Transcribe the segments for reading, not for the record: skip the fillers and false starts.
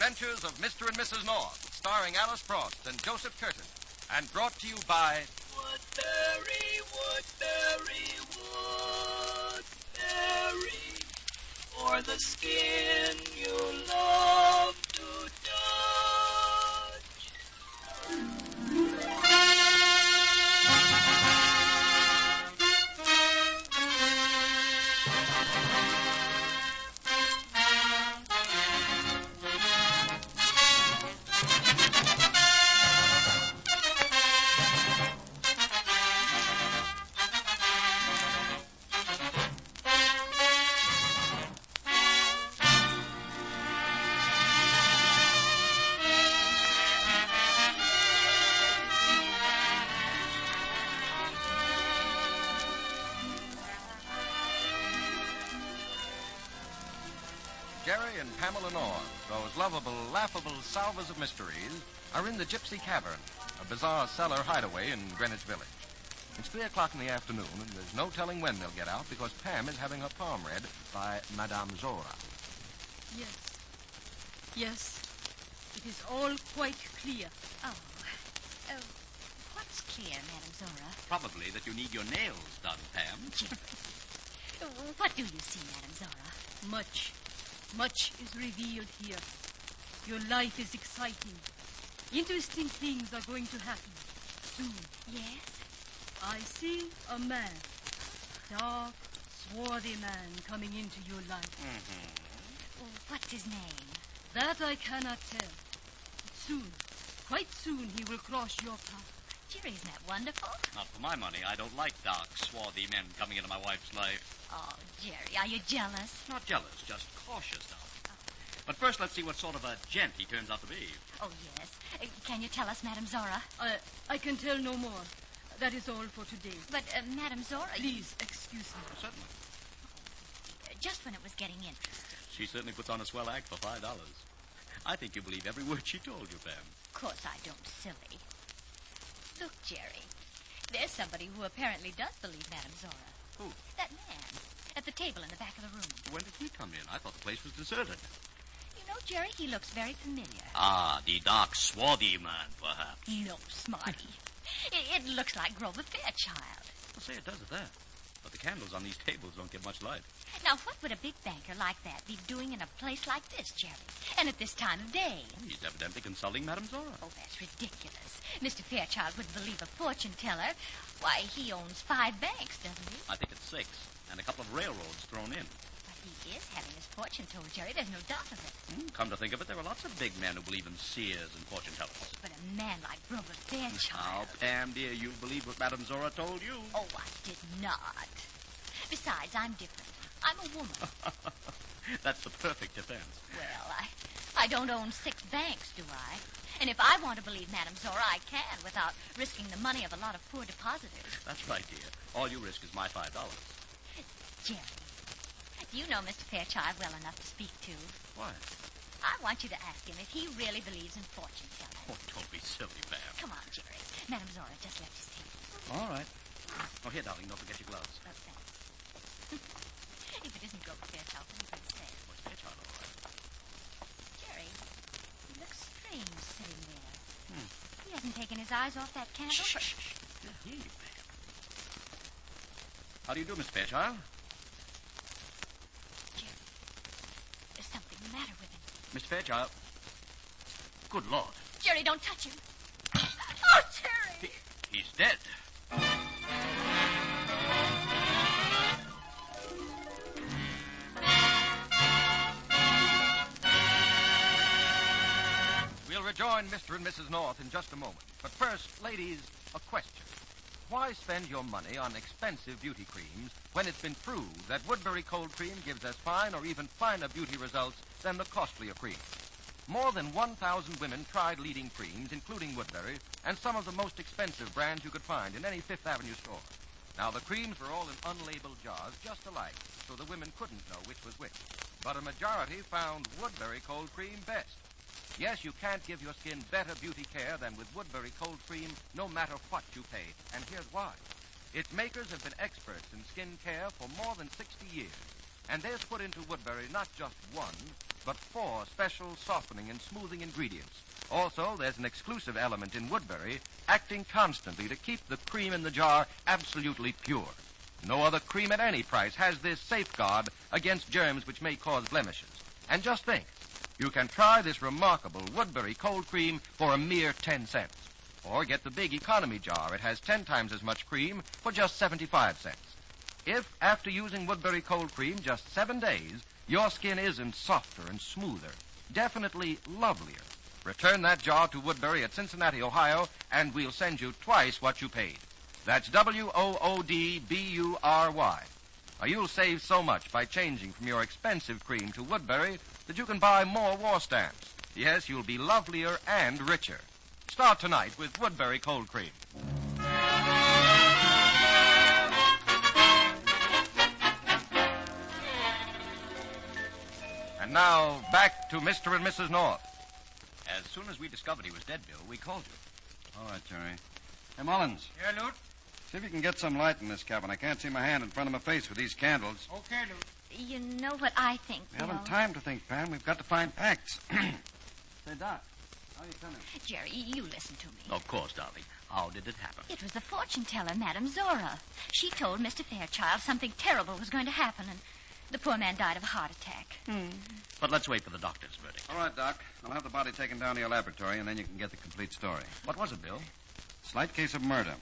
Adventures of Mr. and Mrs. North, starring Alice Frost and Joseph Curtin, and brought to you by Woodbury, Woodbury, Woodbury, for the skin you love to touch. Jerry and Pamela North, those lovable, laughable salvers of mysteries, are in the Gypsy Cavern, a bizarre cellar hideaway in Greenwich Village. It's 3 o'clock in the afternoon, and there's no telling when they'll get out because Pam is having her palm read by Madame Zora. Yes. It is all quite clear. What's clear, Madame Zora? Probably that you need your nails done, Pam. What do you see, Madame Zora? Much is revealed here. Your life is exciting. Interesting things are going to happen soon. Yes? I see a man. Dark, swarthy man coming into your life. What's his name? That I cannot tell. But soon, quite soon, he will cross your path. Jerry, isn't that wonderful? Not for my money. I don't like dark, swarthy men coming into my wife's life. Oh, Jerry, are you jealous? Not jealous, just cautious, darling. But first, let's see what sort of a gent he turns out to be. Oh, yes. Can you tell us, Madame Zora? I can tell no more. That is all for today. But, Madame Zora... Please, excuse me. Certainly. Just when it was getting interesting. She certainly puts on a swell act for $5. I think you believe every word she told you, Pam. Of course I don't, silly. Look, Jerry, there's somebody who apparently does believe Madame Zora. Who? That man at the table in the back of the room. When did he come in? I thought the place was deserted. You know, Jerry, he looks very familiar. Ah, the dark, swarthy man, perhaps. No, Smarty. It looks like Grover Fairchild. I'll say it does at that. But the candles on these tables don't give much light. Now, what would a big banker like that be doing in a place like this, Jerry? And at this time of day? He's evidently consulting Madame Zora. Oh, that's ridiculous. Mr. Fairchild wouldn't believe a fortune teller. Why, he owns 5 banks, doesn't he? I think it's 6, and a couple of railroads thrown in. But he is having his fortune told, Jerry. There's no doubt of it. Come to think of it, there are lots of big men who believe in seers and fortune tellers. But a man like Grover Fairchild... Now, Pam, dear, you believe what Madame Zora told you. Oh, I did not. Besides, I'm different. I'm a woman. That's the perfect defense. Well, I don't own 6 banks, do I? And if I want to believe Madame Zora, I can, without risking the money of a lot of poor depositors. That's right, dear. All you risk is my $5. Jerry, do you know Mr. Fairchild well enough to speak to? Why? I want you to ask him if he really believes in fortune telling. Oh, don't be silly, Pam. Come on, Jerry. Madame Zora just left his table. All right. Oh, here, darling, don't forget your gloves. Oh, thanks. If it isn't Grover Fairchild, then he's say. What's Fairchild, all right? Jerry, he looks strange sitting there. He hasn't taken his eyes off that candle. Shh. Here, you, Pam. How do you do, Miss Fairchild? Jerry, there's something the matter with him. Miss Fairchild. Good Lord. Jerry, don't touch him. Oh, Jerry! He's dead. We'll rejoin Mr. and Mrs. North in just a moment. But first, ladies, a question. Why spend your money on expensive beauty creams when it's been proved that Woodbury Cold Cream gives as fine or even finer beauty results than the costlier cream? More than 1,000 women tried leading creams, including Woodbury, and some of the most expensive brands you could find in any Fifth Avenue store. Now, the creams were all in unlabeled jars, just alike, so the women couldn't know which was which. But a majority found Woodbury Cold Cream best. Yes, you can't give your skin better beauty care than with Woodbury Cold Cream, no matter what you pay. And here's why. Its makers have been experts in skin care for more than 60 years. And they've put into Woodbury not just 1, but 4 special softening and smoothing ingredients. Also, there's an exclusive element in Woodbury acting constantly to keep the cream in the jar absolutely pure. No other cream at any price has this safeguard against germs which may cause blemishes. And just think, you can try this remarkable Woodbury cold cream for a mere 10 cents. Or get the big economy jar. It has 10 times as much cream for just 75 cents. If, after using Woodbury cold cream just 7 days, your skin isn't softer and smoother, definitely lovelier, return that jar to Woodbury at Cincinnati, Ohio, and we'll send you twice what you paid. That's Woodbury. Now, you'll save so much by changing from your expensive cream to Woodbury that you can buy more war stamps. Yes, you'll be lovelier and richer. Start tonight with Woodbury cold cream. And now, back to Mr. and Mrs. North. As soon as we discovered he was dead, Bill, we called you. All right, Jerry. Hey, Mullins. Yeah, Lute? See if you can get some light in this cabin. I can't see my hand in front of my face with these candles. Okay, Lute. You know what I think, We Bill? haven't time to think, Pam. We've got to find facts. Say, Doc, how are you coming? Jerry, you listen to me. Of course, darling. How did it happen? It was the fortune teller, Madame Zora. She told Mr. Fairchild something terrible was going to happen, and the poor man died of a heart attack. But let's wait for the doctor's verdict. All right, Doc. I'll have the body taken down to your laboratory, and then you can get the complete story. What was it, Bill? Slight case of murder.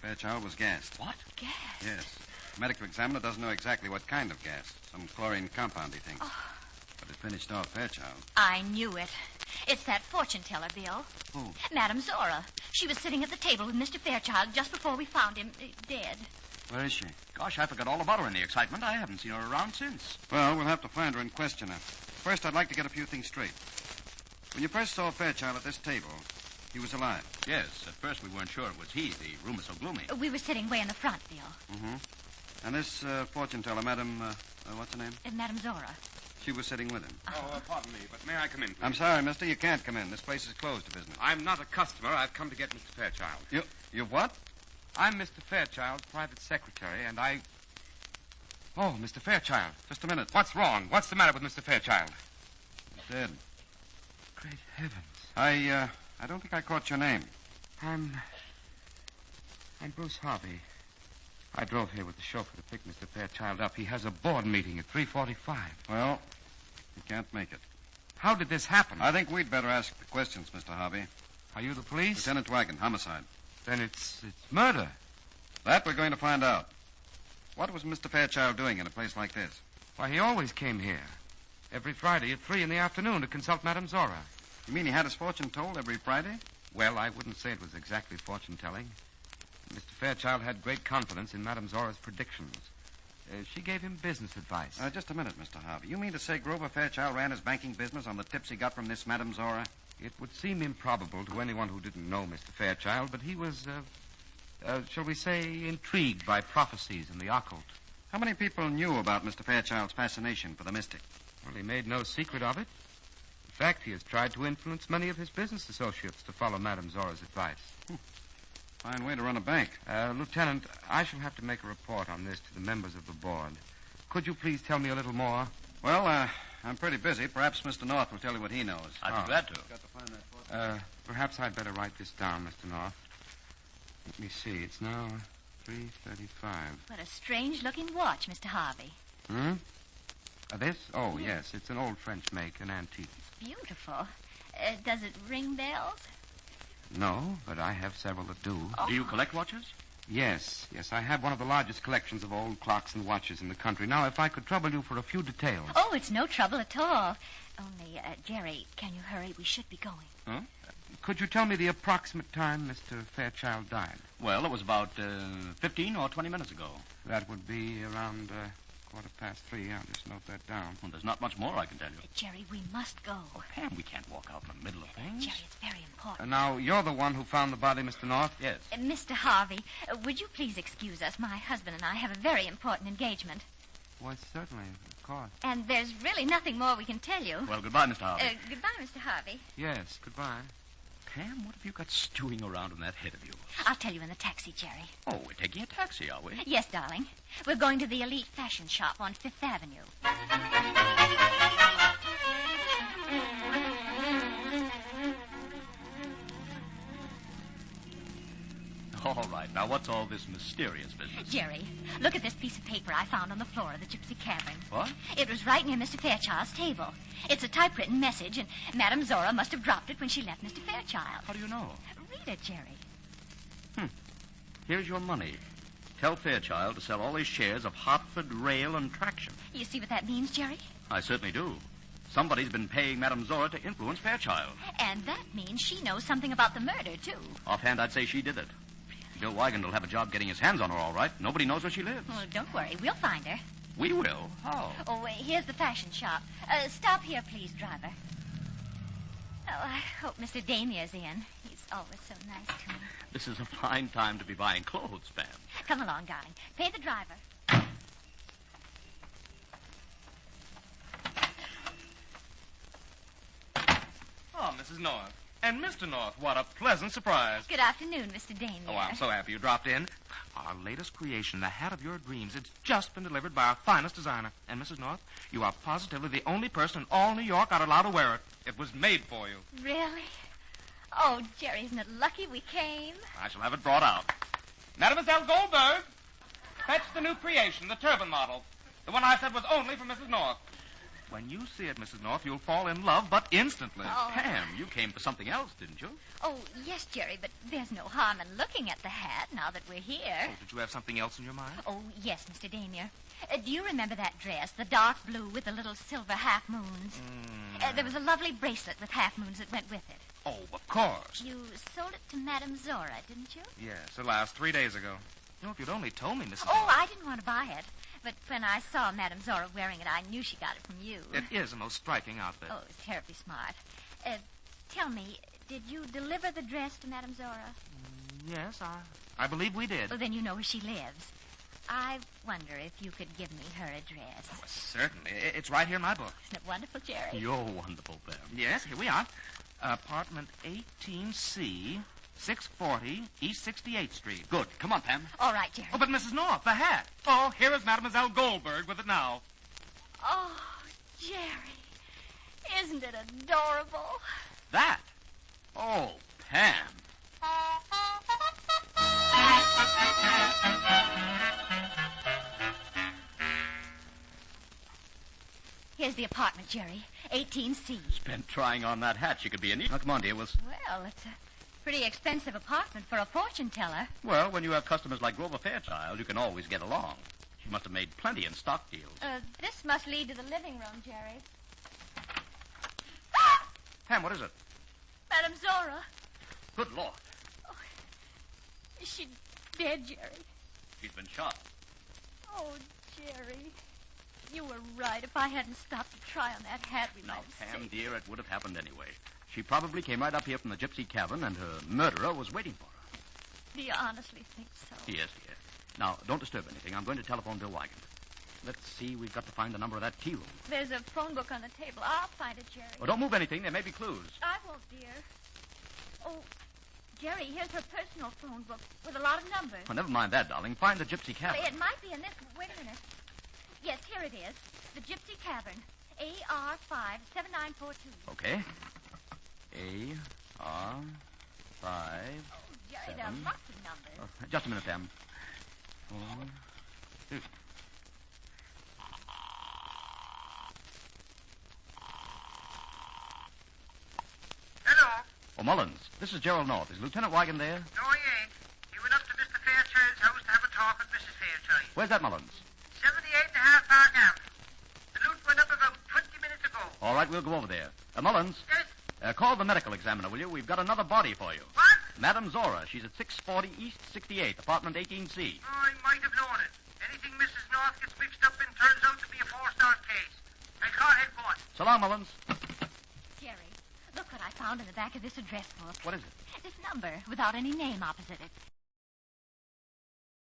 Fairchild was gassed. What? Gas? Yes. The medical examiner doesn't know exactly what kind of gas. Some chlorine compound, he thinks. Oh. But it finished off Fairchild. I knew it. It's that fortune teller, Bill. Who? Madame Zora. She was sitting at the table with Mr. Fairchild just before we found him dead. Where is she? Gosh, I forgot all about her in the excitement. I haven't seen her around since. Well, we'll have to find her and question her. First, I'd like to get a few things straight. When you first saw Fairchild at this table, he was alive. Yes, at first we weren't sure it was he. The room is so gloomy. We were sitting way in the front, Bill. Mm-hmm. And this fortune teller, Madam, what's her name? Madame Zora. She was sitting with him. Oh, pardon me, but may I come in, please? I'm sorry, mister, you can't come in. This place is closed to business. I'm not a customer. I've come to get Mr. Fairchild. You what? I'm Mr. Fairchild's private secretary, and I... Oh, Mr. Fairchild. Just a minute. What's wrong? What's the matter with Mr. Fairchild? He's dead. Great heavens. I don't think I caught your name. I'm Bruce Harvey. I drove here with the chauffeur to pick Mr. Fairchild up. He has a board meeting at 3:45. Well, you can't make it. How did this happen? I think we'd better ask the questions, Mr. Harvey. Are you the police? Lieutenant Weigand, homicide. Then it's murder. That we're going to find out. What was Mr. Fairchild doing in a place like this? Why, he always came here. Every Friday at 3 in the afternoon to consult Madame Zora. You mean he had his fortune told every Friday? Well, I wouldn't say it was exactly fortune-telling. Mr. Fairchild had great confidence in Madame Zora's predictions. She gave him business advice. Just a minute, Mr. Harvey. You mean to say Grover Fairchild ran his banking business on the tips he got from this Madame Zora? It would seem improbable to anyone who didn't know Mr. Fairchild, but he was, shall we say, intrigued by prophecies and the occult. How many people knew about Mr. Fairchild's fascination for the mystic? Well, he made no secret of it. In fact, he has tried to influence many of his business associates to follow Madame Zora's advice. Fine way to run a bank. Lieutenant, I shall have to make a report on this to the members of the board. Could you please tell me a little more? Well, I'm pretty busy. Perhaps Mr. North will tell you what he knows. I'd be glad to. Got to find that fortune. Perhaps I'd better write this down, Mr. North. Let me see. It's now 3:35. What a strange-looking watch, Mr. Harvey. This? Oh, yes. It's an old French make, an antique. Beautiful. Does it ring bells? No, but I have several that do. Do you collect watches? Yes. I have one of the largest collections of old clocks and watches in the country. Now, if I could trouble you for a few details. Oh, it's no trouble at all. Only, Jerry, can you hurry? We should be going. Huh? Could you tell me the approximate time Mr. Fairchild died? Well, it was about 15 or 20 minutes ago. That would be around 3:15. I'll just note that down. Well, there's not much more I can tell you. Jerry, we must go. Oh, Pam, we can't walk out in the middle of things. Jerry, it's very important. Now, you're the one who found the body, Mr. North? Yes. Mr. Harvey, would you please excuse us? My husband and I have a very important engagement. Why, certainly, of course. And there's really nothing more we can tell you. Well, goodbye, Mr. Harvey. Goodbye, Mr. Harvey. Yes, goodbye. Pam, what have you got stewing around in that head of yours? I'll tell you in the taxi, Jerry. Oh, we're taking a taxi, are we? Yes, darling. We're going to the elite fashion shop on Fifth Avenue. Now, what's all this mysterious business? Jerry, look at this piece of paper I found on the floor of the Gypsy Cavern. What? It was right near Mr. Fairchild's table. It's a typewritten message, and Madame Zora must have dropped it when she left Mr. Fairchild. How do you know? Read it, Jerry. Here's your money. Tell Fairchild to sell all his shares of Hartford Rail and Traction. You see what that means, Jerry? I certainly do. Somebody's been paying Madame Zora to influence Fairchild. And that means she knows something about the murder, too. Offhand, I'd say she did it. Bill Weigand will have a job getting his hands on her, all right. Nobody knows where she lives. Well, don't worry. We'll find her. We will? How? Oh, here's the fashion shop. Stop here, please, driver. Oh, I hope Mr. Damier's in. He's always so nice to me. This is a fine time to be buying clothes, Pam. Come along, darling. Pay the driver. Oh, Mrs. North. And Mr. North, what a pleasant surprise. Good afternoon, Mr. Damier. Oh, I'm so happy you dropped in. Our latest creation, the hat of your dreams, it's just been delivered by our finest designer. And, Mrs. North, you are positively the only person in all New York I'd allow to wear it. It was made for you. Really? Oh, Jerry, isn't it lucky we came? I shall have it brought out. Mademoiselle Goldberg, fetch the new creation, the turban model. The one I said was only for Mrs. North. When you see it, Mrs. North, you'll fall in love, but instantly. Oh. Pam, you came for something else, didn't you? Oh, yes, Jerry, but there's no harm in looking at the hat now that we're here. Oh, did you have something else in your mind? Oh, yes, Mr. Damier. Do you remember that dress, the dark blue with the little silver half moons? There was a lovely bracelet with half moons that went with it. Oh, of course. You sold it to Madame Zora, didn't you? Yes, at last, 3 days ago. You know, if you'd only told me, Mrs. Oh, North. I didn't want to buy it. But when I saw Madame Zora wearing it, I knew she got it from you. It is a most striking outfit. Oh, it's terribly smart. Tell me, did you deliver the dress to Madame Zora? Yes, I believe we did. Well, then you know where she lives. I wonder if you could give me her address. Oh, certainly. It's right here in my book. Isn't it wonderful, Jerry? You're wonderful, Pam. Yes, here we are. Apartment 18C, 640 East 68th Street. Good. Come on, Pam. All right, Jerry. Oh, but Mrs. North, the hat. Oh, here is Mademoiselle Goldberg with it now. Oh, Jerry. Isn't it adorable? That? Oh, Pam. Here's the apartment, Jerry. 18C. Spent trying on that hat. She could be in it. Now, come on, dear. Well, it's a pretty expensive apartment for a fortune teller. Well, when you have customers like Grover Fairchild, you can always get along. She must have made plenty in stock deals. This must lead to the living room, Jerry. Pam, what is it? Madame Zora. Good Lord. Is she dead, Jerry? She's been shot. Oh, Jerry. You were right. If I hadn't stopped to try on that hat, we Now, might have Pam, saved dear, it would have happened anyway. She probably came right up here from the Gypsy Cavern, and her murderer was waiting for her. Do you honestly think so? Yes, dear. Now, don't disturb anything. I'm going to telephone Bill Weigand. Let's see. We've got to find the number of that tea room. There's a phone book on the table. I'll find it, Jerry. Oh, don't move anything. There may be clues. I won't, dear. Oh, Jerry, here's her personal phone book with a lot of numbers. Oh, never mind that, darling. Find the Gypsy Cavern. It might be in this. Wait a minute. Yes, here it is. The Gypsy Cavern. AR57942. Okay. AR5. Oh, Jerry, there are lots of numbers. Oh, just a minute, Pam. 4, 2. Hello. Oh, Mullins. This is Gerald North. Is Lieutenant Weigand there? No, he ain't. He went up to Mr. Fairchild's house to have a talk with Mrs. Fairchild. Where's that, Mullins? 78.5 Park Avenue. The loot went up about 20 minutes ago. All right, we'll go over there. Mullins, Yes? call the medical examiner, will you? We've got another body for you. What? Madame Zora. She's at 640 East 68th, apartment 18C. Oh, I might have known it. Anything Mrs. North gets mixed up in turns out to be a four-star case. I call headquarters. So long, Mullins. Jerry, look what I found in the back of this address book. What is it? This number, without any name opposite it.